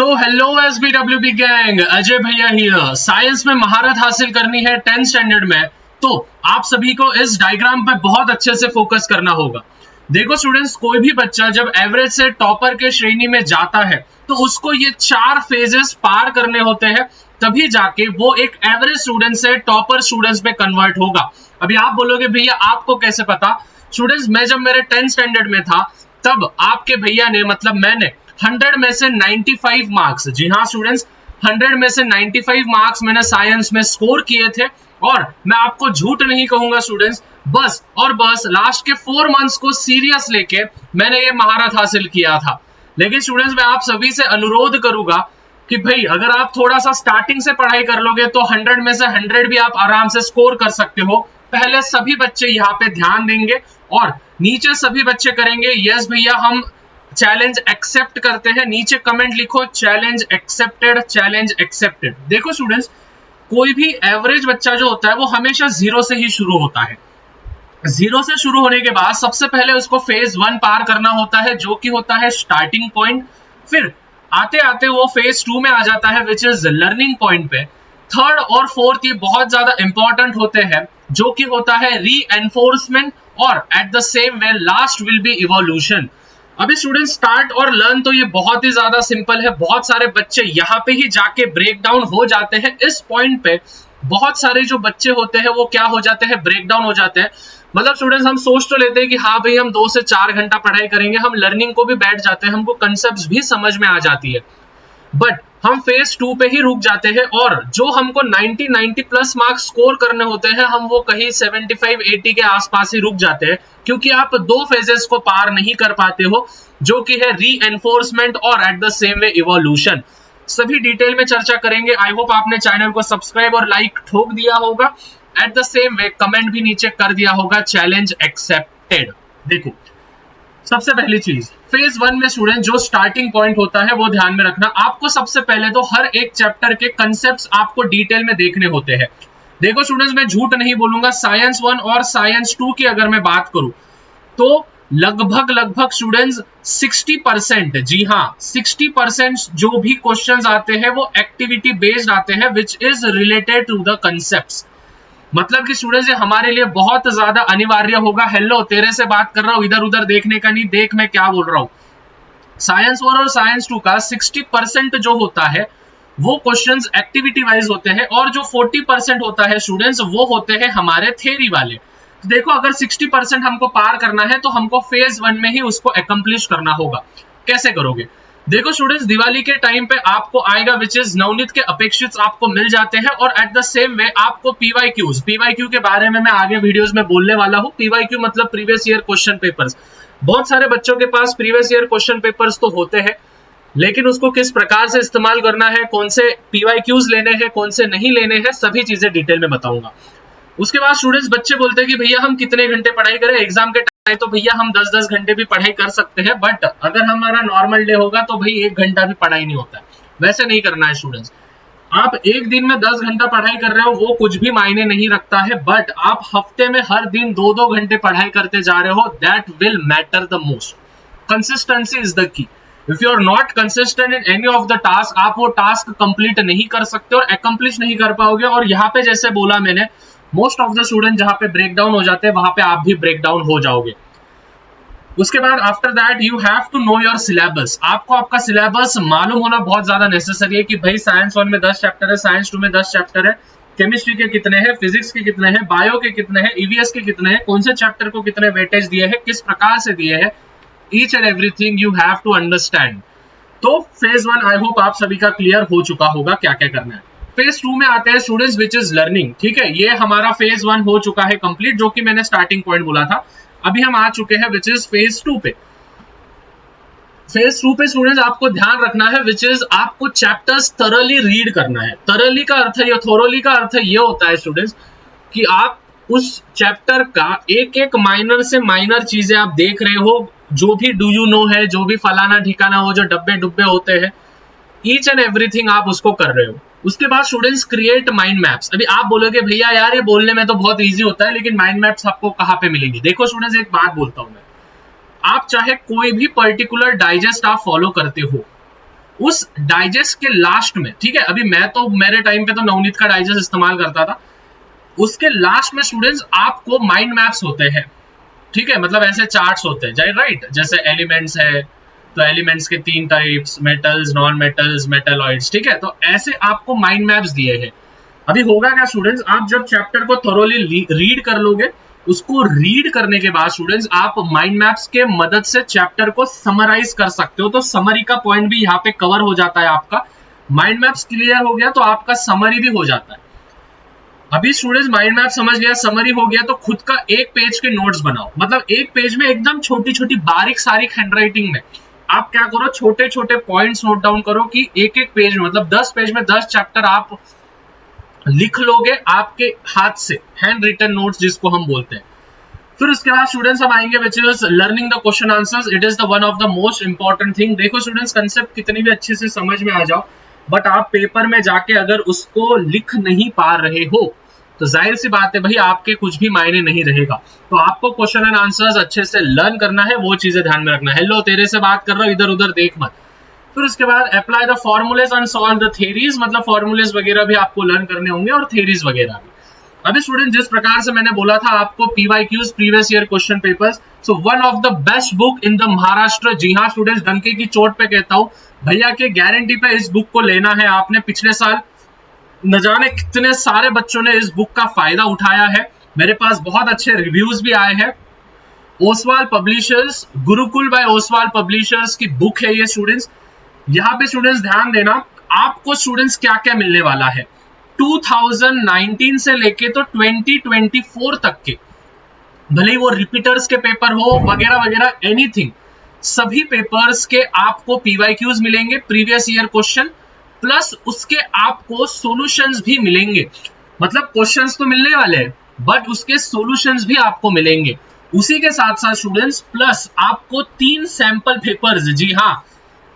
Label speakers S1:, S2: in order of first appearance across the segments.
S1: तो hello SBWB gang, Ajay भैया here. Science में महारत हासिल करनी है 10th स्टैंडर्ड में, तो आप सभी को इस डायग्राम पे बहुत अच्छे से फोकस करना होगा। देखो स्टूडेंट्स, कोई भी बच्चा जब एवरेज से टॉपर के श्रेणी में जाता है तो उसको ये 4 फेजेस पार करने होते हैं, तभी जाके वो एक एवरेज स्टूडेंट से टॉपर स्टूडेंट्स में कन्वर्ट होगा। अभी आप बोलोगे भैया आपको कैसे पता? स्टूडेंट्स, मैं जब मेरे 10th स्टैंडर्ड में था तब आपके भैया ने, मतलब मैंने 100 में से 95 मार्क्स, जी हाँ स्टूडेंट्स, 100 में से 95 मार्क्स मैंने साइंस में स्कोर किए थे। और मैं आपको झूठ नहीं कहूंगा स्टूडेंट्स, बस और बस लास्ट के 4 मंथ्स को सीरियस लेके मैंने ये महारत हासिल किया था। लेकिन स्टूडेंट्स, मैं आप सभी से अनुरोध करूंगा कि भाई अगर आप थोड़ा सा स्टार्टिंग से पढ़ाई कर लोगे तो 100 में से 100 भी आप आराम से स्कोर कर सकते हो। पहले सभी बच्चे यहाँ पे ध्यान देंगे और नीचे सभी बच्चे करेंगे यस भैया हम चैलेंज एक्सेप्ट करते हैं। नीचे कमेंट लिखो चैलेंज एक्सेप्टेड, चैलेंज एक्सेप्टेड। देखो स्टूडेंट्स, कोई भी एवरेज बच्चा जो होता है वो हमेशा 0 से ही शुरू होता है। 0 से शुरू होने के बाद सबसे पहले उसको फेज 1 पार करना होता है, जो कि होता है स्टार्टिंग पॉइंट। फिर आते आते वो फेज 2 में आ जाता है, विच इज लर्निंग पॉइंट पे। थर्ड और फोर्थ ये बहुत ज्यादा इंपॉर्टेंट होते हैं, जो कि होता है री एनफोर्समेंट, और at the same way last will be evolution. अभी स्टूडेंट, स्टार्ट और लर्न तो ये बहुत ही ज्यादा सिंपल है। बहुत सारे बच्चे यहाँ पे ही जाके ब्रेक डाउन हो जाते हैं। इस पॉइंट पे बहुत सारे जो बच्चे होते हैं वो क्या हो जाते हैं, ब्रेक डाउन हो जाते हैं। मतलब स्टूडेंट्स, हम सोच तो लेते हैं कि हाँ भाई हम 2 से 4 घंटा पढ़ाई करेंगे, हम लर्निंग को भी बैठ जाते हैं, हमको कंसेप्ट भी समझ में आ जाती है, बट हम फेज 2 पे ही रुक जाते हैं। और जो हमको 90 प्लस मार्क्स स्कोर करने होते हैं, हम वो कहीं 75-80 के आसपास ही रुक जाते हैं, क्योंकि आप 2 फेजेस को पार नहीं कर पाते हो, जो कि है री एनफोर्समेंट और at the same way evolution. सभी डिटेल में चर्चा करेंगे। आई होप आपने चैनल को सब्सक्राइब और लाइक ठोक दिया होगा। At the same way comment भी नीचे कर दिया होगा चैलेंज एक्सेप्टेड। देखो, सबसे पहली चीज, फेज 1 में स्टूडेंट जो स्टार्टिंग पॉइंट होता है वो ध्यान में रखना। आपको सबसे पहले तो हर एक चैप्टर के कंसेप्ट्स आपको डिटेल में देखने होते हैं। देखो स्टूडेंट्स, मैं झूठ नहीं बोलूंगा, साइंस 1 और साइंस 2 की अगर मैं बात करूं तो लगभग स्टूडेंट्स 60%, जी हाँ 60% जो भी क्वेश्चंस आते हैं वो एक्टिविटी बेस्ड आते हैं, which is related to the concepts. मतलब कि स्टूडेंट्स, ये हमारे लिए बहुत ज्यादा अनिवार्य होगा। हेलो, तेरे से बात कर रहा हूं, इधर उधर देखने का नहीं, देख मैं क्या बोल रहा हूं। साइंस 1 और साइंस 2 का 60% जो होता है वो क्वेश्चंस एक्टिविटी वाइज होते हैं, और जो 40% होता है स्टूडेंट्स वो होते हैं हमारे थ्योरी वाले। तो देखो, अगर 60% हमको पार करना है तो हमको फेज 1 में ही उसको अकम्प्लिश करना होगा। कैसे करोगे? देखो स्टूडेंट्स, दिवाली के टाइम पे आपको आएगा विच इज नवनीत के अपेक्षित आपको मिल जाते हैं, और एट द सेम वे आपको पीवाईक्यू के बारे में मैं आगे वीडियोस में बोलने वाला हूं। पीवाईक्यू मतलब प्रीवियस ईयर क्वेश्चन पेपर्स। बहुत सारे बच्चों के पास प्रीवियस ईयर क्वेश्चन पेपर्स तो होते हैं, लेकिन उसको किस प्रकार से इस्तेमाल करना है, कौन से पीवाईक्यूज लेने हैं, कौन से नहीं लेने हैं, सभी चीजें डिटेल में बताऊंगा। उसके बाद स्टूडेंट्स, बच्चे बोलते हैं कि भैया हम कितने घंटे पढ़ाई करें एग्जाम के टाइम, तो भैया हम 10-10 घंटे भी पढ़ाई कर सकते हैं, बट अगर हमारा नॉर्मल डे होगा तो भाई 1 घंटा भी पढ़ाई नहीं होता है। वैसे नहीं करना है स्टूडेंट्स। आप एक दिन में 10 घंटा पढ़ाई कर रहे हो वो कुछ भी मायने नहीं रखता है, बट आप हफ्ते में हर दिन 2-2 घंटे पढ़ाई करते जा रहे हो, that will matter the most. Consistency is the key. If you are not consistent in any of the task, आप वो टास्क कंप्लीट नहीं कर सकते और अकम्प्लिश नहीं कर पाओगे। और यहाँ पे जैसे बोला मैंने, मोस्ट ऑफ द स्टूडेंट जहां पे ब्रेक डाउन हो जाते हैं वहां पे आप भी ब्रेक डाउन हो जाओगे। उसके बाद after that you have to know your syllabus. आपको आपका सिलेबस मालूम होना बहुत ज्यादा नेसेसरी है कि भाई साइंस 1 में 10 चैप्टर है, साइंस 2 में 10 चैप्टर है, केमिस्ट्री के कितने हैं, फिजिक्स के कितने हैं, बायो के कितने हैं, ईवीएस के कितने हैं, कौन से चैप्टर को कितने वेटेज दिए हैं, किस प्रकार से दिए हैं, each and everything you have to understand. तो फेज 1 आई होप आप सभी का क्लियर हो चुका होगा क्या क्या करना है। फेज 2 में आते हैं स्टूडेंट्स, विच इज लर्निंग। ठीक है, ये हमारा फेज 1 हो चुका है कंप्लीट, जो कि मैंने स्टार्टिंग पॉइंट बोला था। अभी हम आ चुके हैं विच इज फेज 2 पे। फेज 2 पे स्टूडेंट्स आपको ध्यान रखना है, विच इज आपको चैप्टर्स थॉरली रीड करना है। थॉरली का अर्थ है, थॉरली का अर्थ ये होता है स्टूडेंट्स कि आप उस चैप्टर का एक एक माइनर से माइनर चीजें आप देख रहे हो, जो भी डू यू नो है, जो भी फलाना ठिकाना हो, जो डब्बे डुब्बे होते हैं, ईच एंड एवरीथिंग आप उसको कर रहे हो। उसके बाद स्टूडेंट्स क्रिएट माइंड मैप्स। अभी आप बोलोगे भैया यार ये बोलने में तो बहुत इजी होता है, लेकिन माइंड मैप्स आपको कहाँ पे मिलेंगे? देखो स्टूडेंट्स, एक बात बोलता हूं मैं, आप चाहे कोई भी पर्टिकुलर डाइजेस्ट आप फॉलो करते हो, उस डाइजेस्ट के लास्ट में, ठीक है, अभी मैं तो मेरे टाइम पे तो नवनीत का डाइजेस्ट इस्तेमाल करता था, उसके लास्ट में स्टूडेंट्स आपको माइंड मैप्स होते हैं, ठीक है, मतलब ऐसे चार्ट्स होते हैं, राइट, जैसे एलिमेंट्स है तो एलिमेंट्स के 3 types, metals, non metals, metalloids, ठीक है, तो ऐसे आपको माइंड मैप्स दिए हैं। अभी होगा क्या स्टूडेंट्स, आप जब चैप्टर को थोरोली रीड कर लोगे, उसको रीड करने के बाद स्टूडेंट्स आप माइंड मैप्स के मदद से चैप्टर को समराइज कर सकते हो, तो समरी का पॉइंट भी यहाँ पे कवर हो जाता है आपका। माइंड मैप्स क्लियर हो गया तो आपका समरी भी हो जाता है। अभी स्टूडेंट्स माइंड मैप समझ गया, समरी हो गया, तो खुद का एक पेज के नोट्स बनाओ, मतलब एक पेज में एकदम छोटी छोटी बारीक सारीक हैंडराइटिंग में आप क्या करो, छोटे छोटे पॉइंट्स नोट डाउन करो कि एक एक पेज में, मतलब 10 पेज में 10 चैप्टर आप लिख लोगे आपके हाथ से, हैंड रिटन नोट्स जिसको हम बोलते हैं। फिर उसके बाद स्टूडेंट्स हम आएंगे which is learning the question answers. It is the one of the most important thing. देखो स्टूडेंट्स, कंसेप्ट कितनी भी अच्छे से समझ में आ जाओ, बट आप पेपर में जाके अगर उसको लिख नहीं पा रहे हो तो जाहिर सी बात है भाई आपके कुछ भी मायने नहीं रहेगा। तो आपको क्वेश्चन एंड आंसर्स अच्छे से लर्न करना है, वो चीजें ध्यान में रखना है। हेलो, तेरे से बात कर रहा हूं, इधर उधर देख मत। फिर उसके बाद apply the formulas and solve the theories, मतलब फॉर्मूलेज वगैरह भी आपको लर्न करने होंगे और थ्योरीज वगैरह भी। अभी स्टूडेंट जिस प्रकार से मैंने बोला था आपको PYQs, previous year question papers, so one of the best book in the Maharashtra. जी हाँ स्टूडेंट्स, डंके की चोट पे कहता हूं भैया के गारंटी पे इस बुक को लेना है आपने। पिछले साल न जाने कितने सारे बच्चों ने इस बुक का फायदा उठाया है, मेरे पास बहुत अच्छे रिव्यूज भी आए हैं। Oswal publishers, Gurukul by Oswal publishers की बुक है ये स्टूडेंट्स। यहाँ पे स्टूडेंट्स ध्यान देना, आपको स्टूडेंट्स क्या क्या मिलने वाला है 2019 से लेके तो 2024 तक के, भले ही वो रिपीटर्स के पेपर हो वगैरह वगैरह, एनीथिंग, सभी पेपर्स के आपको पीवाईक्यूज मिलेंगे, प्रीवियस ईयर क्वेश्चन, प्लस उसके आपको सॉल्यूशंस भी मिलेंगे। मतलब क्वेश्चंस तो मिलने वाले हैं बट उसके सॉल्यूशंस भी आपको मिलेंगे। उसी के साथ साथ स्टूडेंट्स प्लस आपको 3 सैंपल पेपर्स, जी हाँ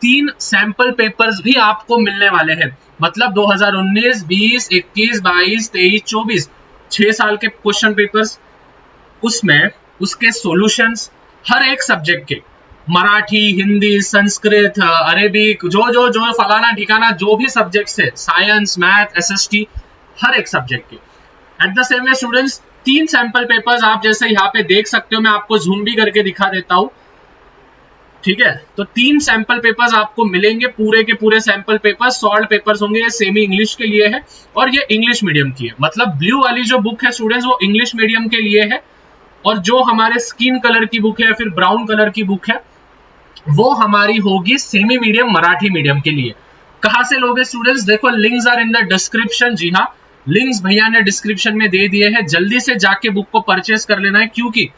S1: 3 सैंपल पेपर्स भी आपको मिलने वाले हैं। मतलब 2019, 20, 21, 22, 23, 24 6 साल के क्वेश्चन पेपर्स, उसमें उसके सॉल्यूशंस हर एक सब्जेक्ट के, मराठी, हिंदी, संस्कृत, अरेबिक, जो फलाना ठिकाना जो भी सब्जेक्ट्स है, साइंस, मैथ, एसएसटी, हर एक सब्जेक्ट के। At the same way students 3 sample papers आप जैसे यहाँ पे देख सकते हो, मैं आपको जूम भी करके दिखा देता हूं, ठीक है। तो 3 सैंपल पेपर्स आपको मिलेंगे, पूरे के पूरे सैंपल पेपर सॉल्व पेपर्स होंगे। ये सेमी इंग्लिश के लिए है और ये इंग्लिश मीडियम की है। मतलब ब्लू वाली जो बुक है स्टूडेंट्स वो इंग्लिश मीडियम के लिए है, और जो हमारे स्किन कलर की बुक है या फिर ब्राउन कलर की बुक है वो हमारी होगी सेमी मीडियम मराठी मीडियम के लिए। कहां से लोगे स्टूडेंट्स, देखो links are in the description. जी हाँ, लिंक्स भैया ने डिस्क्रिप्शन में दे दिए हैं, जल्दी से जाके बुक को परचेस कर लेना है, क्योंकि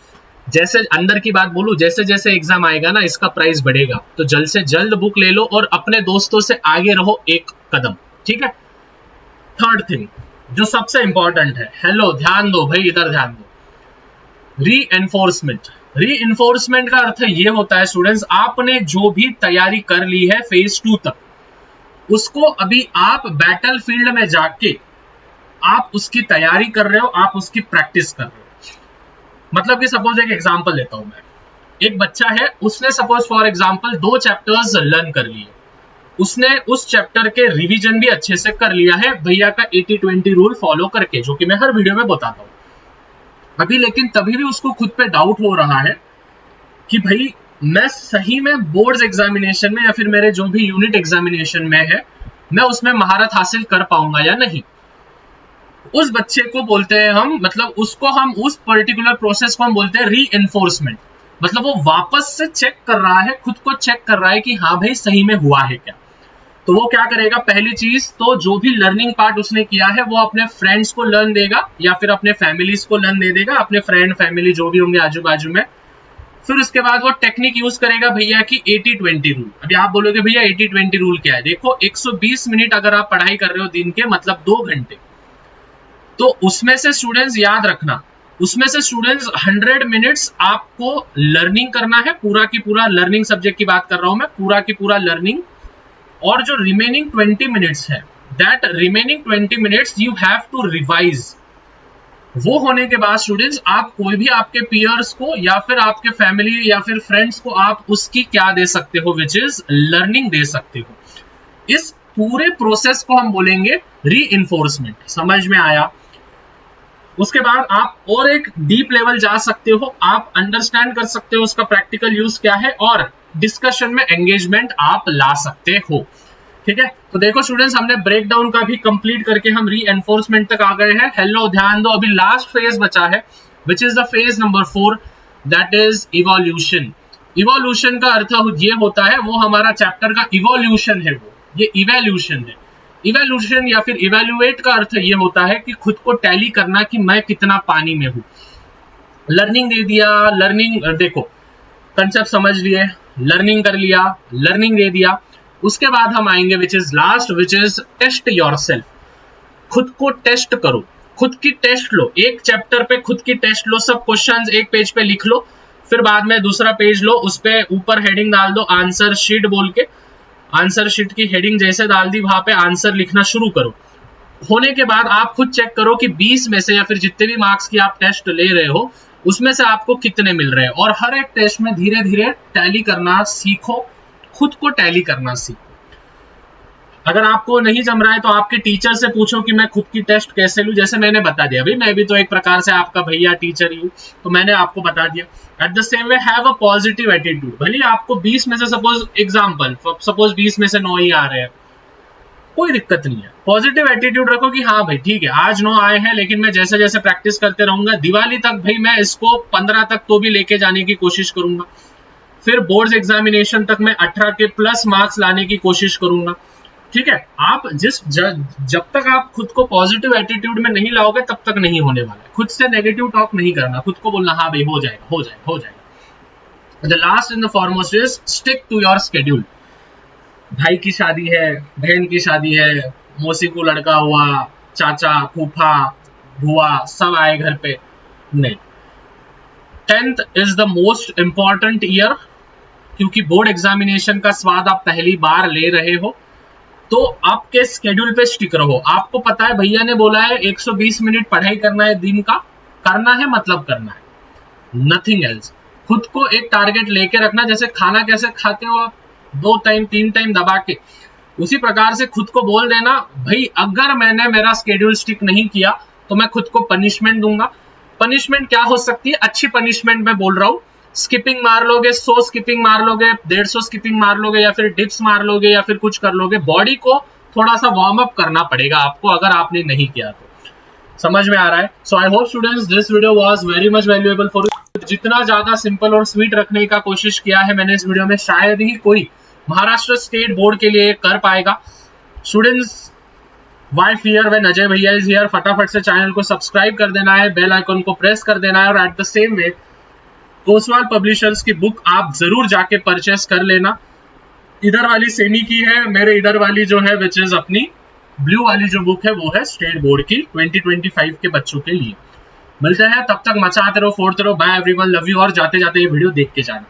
S1: जैसे अंदर की बात बोलूं, जैसे जैसे एग्जाम आएगा ना इसका प्राइस बढ़ेगा, तो जल्द से जल्द बुक ले लो और अपने दोस्तों से आगे रहो एक कदम, ठीक है। थर्ड थिंग जो सबसे इंपॉर्टेंट है, हेलो ध्यान दो भाई, इधर ध्यान दो, रीएनफोर्समेंट। रीएनफोर्समेंट का अर्थ ये होता है स्टूडेंट्स, आपने जो भी तैयारी कर ली है फेज 2 तक, उसको अभी आप बैटल फील्ड में जाके आप उसकी तैयारी कर रहे हो, आप उसकी प्रैक्टिस कर रहे हो। मतलब कि सपोज एक एग्जांपल लेता हूं मैं, एक बच्चा है, उसने suppose for example 2 chapters learn कर लिए, उसने उस चैप्टर के रिवीजन भी अच्छे से कर लिया है भैया का 80-20 रूल फॉलो करके, जो कि मैं हर वीडियो में बताता हूं अभी। लेकिन तभी भी उसको खुद पे डाउट हो रहा है कि भाई मैं सही में बोर्ड्स एग्जामिनेशन में या फिर मेरे जो भी यूनिट एग्जामिनेशन में है, मैं उसमें महारत हासिल कर पाऊंगा या नहीं। उस बच्चे को बोलते हैं हम, मतलब उसको हम, उस पर्टिकुलर प्रोसेस को हम बोलते हैं रीएनफोर्समेंट। मतलब वो वापस से चेक कर रहा है, खुद को चेक कर रहा है कि हाँ भाई सही में हुआ है क्या। तो वो क्या करेगा, पहली चीज तो जो भी लर्निंग पार्ट उसने किया है वो अपने फ्रेंड्स को लर्न देगा या फिर अपने फैमिलीज को लर्न दे देगा, अपने फ्रेंड फैमिली जो भी होंगे आजू बाजू में। फिर उसके बाद वो टेक्निक यूज करेगा भैया की 80-20 रूल। अभी आप बोलोगे भैया 80-20 रूल क्या है, देखो 120 मिनट अगर आप पढ़ाई कर रहे हो दिन के, मतलब 2 घंटे, तो उसमें से स्टूडेंट्स याद रखना, उसमें से स्टूडेंट्स 100 मिनट्स आपको लर्निंग करना है, पूरा की पूरा लर्निंग सब्जेक्ट की बात कर रहा हूं मैं, पूरा की पूरा लर्निंग। और जो रिमेनिंग 20 मिनट्स है, that remaining 20 minutes you have to revise. वो होने के बाद स्टूडेंट्स आप कोई भी आपके पीयर्स को या फिर आपके फैमिली या फिर फ्रेंड्स को आप उसकी क्या दे सकते हो, विच इज लर्निंग दे सकते हो। इस पूरे प्रोसेस को हम बोलेंगे रीइंफोर्समेंट। समझ में आया? उसके बाद आप और एक डीप लेवल जा सकते हो, आप अंडरस्टैंड कर सकते हो उसका प्रैक्टिकल यूज क्या है और डिस्कशन में एंगेजमेंट आप ला सकते हो। ठीक है, तो देखो स्टूडेंट्स, हमने ब्रेक डाउन का भी कंप्लीट करके हम रीएनफोर्समेंट तक आ गए हैं। हेलो, ध्यान दो, अभी लास्ट फेज बचा है which is the phase number 4, that is evolution. Evolution का अर्थ ये होता है, वो हमारा चैप्टर का इवोल्यूशन है, वो ये इवोल्यूशन है। इवोल्यूशन या फिर इवेल्युएट का अर्थ ये होता है कि खुद को टैली करना कि मैं कितना पानी में हूं। लर्निंग दे दिया, लर्निंग देखो कंसेप्ट समझ लिए, लर्निंग कर लिया, लर्निंग दे दिया, उसके बाद हम आएंगे which is last, which is test yourself. खुद को टेस्ट करो, खुद की टेस्ट लो, एक चैप्टर पे खुद की टेस्ट लो, सब क्वेश्चंस एक पेज पे लिख लो, फिर बाद में दूसरा पेज लो, उस पे ऊपर हेडिंग डाल दो आंसर शीट बोल के, आंसर शीट की हेडिंग जैसे डाल दी वहां पे आंसर लिखना शुरू करो। होने के बाद आप खुद चेक करो कि 20 में से या फिर जितने भी मार्क्स की आप टेस्ट ले रहे हो उसमें से आपको कितने मिल रहे हैं, और हर एक टेस्ट में धीरे धीरे टैली करना सीखो, खुद को टैली करना सीखो। अगर आपको नहीं जम रहा है तो आपके टीचर से पूछो कि मैं खुद की टेस्ट कैसे लूं। जैसे मैंने बता दिया, भाई मैं भी तो एक प्रकार से आपका भैया टीचर ही हूं, तो मैंने आपको बता दिया। At the same way have a positive attitude. भले आपको 20 में से सपोज 20 में से 9 ही आ रहे हैं, कोई दिक्कत नहीं है, पॉजिटिव एटीट्यूड रखो कि हाँ भाई ठीक है, आज 9 आए हैं लेकिन मैं जैसे जैसे प्रैक्टिस करते रहूंगा, दिवाली तक भाई मैं इसको 15 तक तो भी लेके जाने की कोशिश करूंगा, फिर बोर्ड्स एग्जामिनेशन तक मैं 18 के प्लस मार्क्स लाने की कोशिश करूंगा। ठीक है, आप जब तक आप खुद को पॉजिटिव एटीट्यूड में नहीं लाओगे तब तक नहीं होने वाला है। खुद से नेगेटिव टॉक नहीं करना, खुद को बोलना हाँ भाई हो जाएगा हो जाएगा हो जाएगा। The last in the foremost is stick to your schedule. भाई की शादी है, बहन की शादी है, मौसी को लड़का हुआ, चाचा फूफा बुआ सब आए घर पे, नहीं। 10th is the most important year, क्योंकि बोर्ड एग्जामिनेशन का स्वाद आप पहली बार ले रहे हो, तो आपके स्केड्यूल पे स्टिक रहो। आपको पता है भैया ने बोला है 120 मिनट पढ़ाई करना है दिन का, करना है मतलब करना है, नथिंग एल्स। खुद को एक टारगेट लेके रखना, जैसे खाना कैसे खाते हो आप 2 टाइम 3 टाइम दबा के, उसी प्रकार से खुद को बोल देना भाई अगर मैंने मेरा स्केड्यूल स्टिक नहीं किया तो मैं खुद को पनिशमेंट दूंगा। पनिशमेंट क्या हो सकती है? अच्छी पनिशमेंट मैं बोल रहा हूँ, स्किपिंग मार लोगे, 100 स्किपिंग मार लोगे, 150 स्किपिंग मार लोगे, या फिर डिप्स मार लोगे, या फिर कुछ कर लोगे। बॉडी को थोड़ा सा वार्म अप करना पड़ेगा आपको, अगर आपने नहीं किया तो। समझ में आ रहा है? So I hope students this video was very much valuable for you. जितना ज्यादा सिंपल और स्वीट रखने का कोशिश किया है मैंने इस वीडियो में, शायद ही कोई महाराष्ट्र स्टेट बोर्ड के लिए कर पाएगा। Students, why fear when Ajay bhaiya is here, फटाफट से चैनल को सब्सक्राइब कर देना है, बेल आइकन को प्रेस कर देना है, और at the same way Koswal publishers की बुक आप जरूर जाके परचेस कर लेना। इधर वाली सेमी की है, मेरे इधर वाली जो है विच इज अपनी ब्लू वाली जो बुक है वो है स्टेट बोर्ड की 2025 के बच्चों के लिए। मिलते हैं, तब तक मचाते रहो, फोड़ते रहो। Bye everyone, love you. और जाते जाते ये वीडियो देख के जाना।